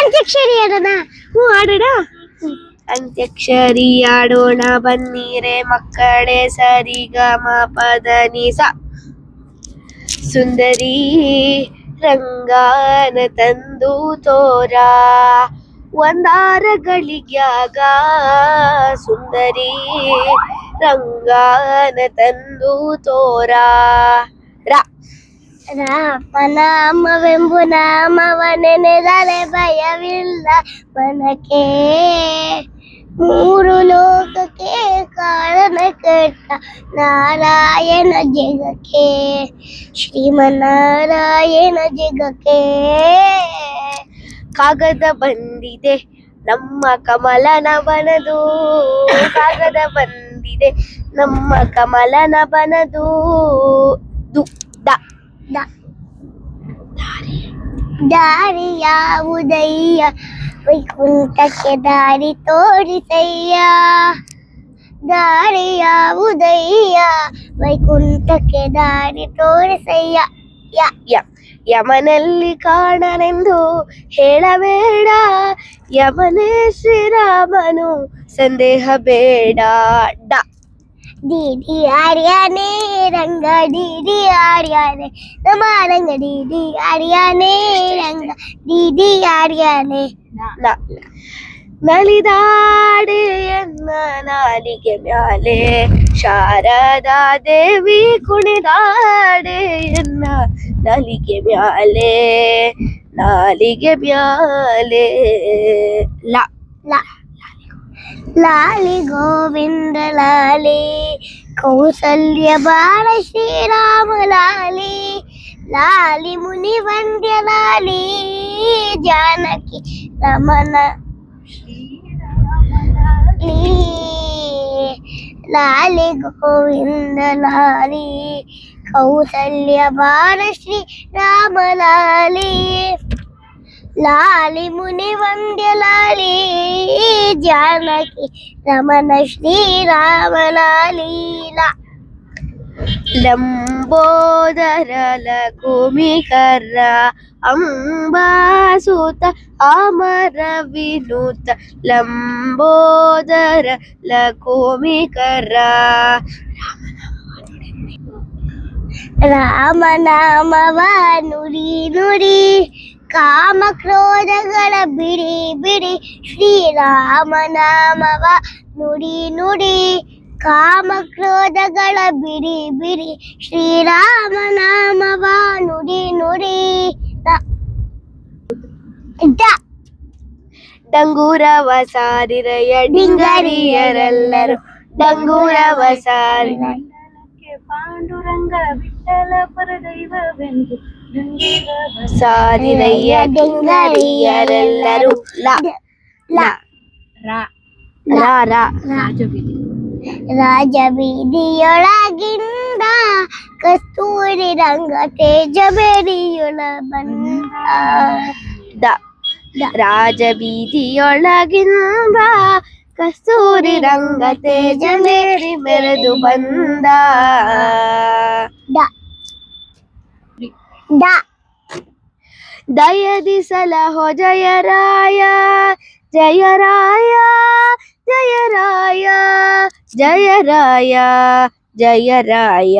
ಅಂತ್ಯಾಕ್ಷರಿ ಆಡೋಣ. ಹ್ಞೂ ಆಡೋಣ. ಅಂತ್ಯಾಕ್ಷರಿ ಆಡೋಣ ಬನ್ನಿರೆ ಮಕ್ಕಳೇ, ಸರಿಗಮ ಪದ ನಿಸ. ಸುಂದರಿ ರಂಗಾನ ತಂದು ತೋರ ಒಂದಾರಗಳಿಗ್ಯಾಗ, ಸುಂದರಿ ರಂಗಾನ ತಂದು ತೋರ. ರಾಮನಾಮವೆಂಬು ನಾಮವ ನೆನೆದರೆ ಭಯವಿಲ್ಲ ಮನಕ್ಕೆ, ಮೂರು ಲೋಕಕ್ಕೆ ಕಾರಣ ಕೆಟ್ಟ ನಾರಾಯಣ ಜಗಕ್ಕೆ, ಶ್ರೀಮನ್ನಾರಾಯಣ ಜಗಕ್ಕೆ. ಕಾಗದ ಬಂದಿದೆ ನಮ್ಮ ಕಮಲನವನದು, ಕಾಗದ ಬಂದಿದೆ ನಮ್ಮ ಕಮಲನವನದು. ದಾರಿ ಯಾವುದಯ್ಯ ವೈಕುಂಠಕ್ಕೆ ದಾರಿ ತೋರಿಸಯ್ಯ, ದಾರಿ ಯಾವುದಯ್ಯ ವೈಕುಂಠಕ್ಕೆ ದಾರಿ ತೋರಿಸಯ್ಯ. ಯಮನಲ್ಲಿ ಕಾಣನೆಂದು ಹೇಳಬೇಡ, ಯಮನೇ ಶ್ರೀರಾಮನು ಸಂದೇಹ ಬೇಡ. ಡಿಡಿ ಆರ್ಯಾನೇ ರಂಗ ಡಿಡಿ ಆರ್ಯಾನೇ ನಮ್ಮ ರಂಗ ಡಿಡಿ ಆರ್ಯಾನೇ ರಂಗ ಡಿಡಿ ಆರ್ಯಾನೇ. ನಲಿದಾಡೆ ಎನ್ನ ನಾಲಿಗೆ ಮ್ಯಾಲೆ, ಶಾರದಾ ದೇವಿ ಕುಣಿದಾಡೆ ಎನ್ನ ನಾಲಿಗೆ ಮ್ಯಾಲೆ, ನಾಲಿಗೆ ಮ್ಯಾಲೆ. ಲಾಲಿ ಗೋವಿಂದ ಲಾಲಿ, ಕೌಸಲ್ಯ ಬಾಲ ಶ್ರೀರಾಮ ಲಾಲಿ, ಲಾಲಿ ಮುನಿ ವಂದ್ಯ ಲಾಲಿ, ಜಾನಕಿ ರಮಣ ಲಾಲಿ ಗೋವಿಂದ ಲಾಲಿ, ಕೌಸಲ್ಯ ಬಾಲ ಶ್ರೀರಾಮ ಲಾಲಿ, ಲಾಲಿ ಮುನಿ ವಂದ್ಯ ಲಾಲಿ, ಜಾನಕಿ ರಮಣ ಶ್ರೀರಾಮ ಲಾಲೀಲ. ಲಂಬೋದರ ಲಕುಮಿಕರ ಅಂಬಾಸುತ ಅಮರ ವಿನುತ, ಲಂಬೋದರ ಲಕುಮಿಕರ. ರಾಮನಾಮವ ನುಡಿ ನುಡಿ, ಕಾಮ ಕ್ರೋಧಗಳ ಬಿಡಿ ಬಿಡಿ, ಶ್ರೀರಾಮನಾಮವ ನುಡಿ ನುಡಿ, ಕಾಮ ಕ್ರೋಧಗಳ ಬಿಡಿ ಬಿಡಿ, ಶ್ರೀರಾಮನಾಮವ ನುಡಿ ನುಡಿ. ಡಂಗೂರವ ಸಾರಿರಯ್ಯ ಡಿಂಗರಿಯರೆಲ್ಲರೂ, ಡಂಗೂರವ ಸಾರಿರಯ್ಯ ಪಾಂಡುರಂಗ ವಿಠಲ ಪರದೈವವೆಂದು, ಸಾರಿರಯ್ಯ ಡಿಂಗರಿಯರೆಲ್ಲರೂ. ರಾಜಬೀದಿಯೊಳಗಿಂದ ಕಸ್ತೂರಿ ರಂಗ ತೇಜ ಬೇರಿಯೊಳ ಬಂದ, ರಾಜಬೀದಿಯೊಳಗಿಂದ ಕಸ್ತೂರಿ ರಂಗ ತೇಜ ಮೇರಿ ಮೆರೆದು ಬಂದ. ದಯದಿ ಸಲಹೋ ಜಯರಾಯ, ಜಯರಾಯ ಜಯರಾಯ ಜಯರಾಯ ಜಯರಾಯ,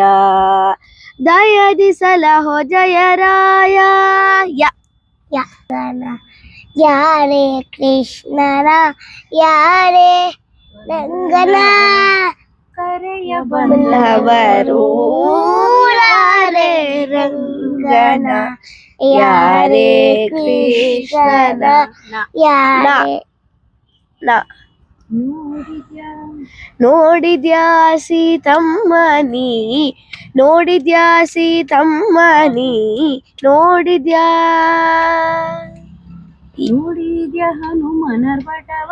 ದಯದಿ ಸಲಹೋ ಜಯರಾಯ. ಯಾರೇ ಕೃಷ್ಣನ ಯಾರೇ ರಂಗನ ಕರೆಯ ಬಲ್ಲವರು, ಯಾರೇ ರಂಗನ ಯಾರೇ ಕೃಷ್ಣನ ಯಾರೇ. ನೋಡಿದ್ಯಾ ಸೀತಮ್ಮನಿ, ನೋಡಿದ್ಯಾ ಸೀತಮ್ಮನಿ, ನೋಡಿದ್ಯಾ ನೋಡಿದ್ಯಾ ಹನುಮನರ್ ಬಟವ,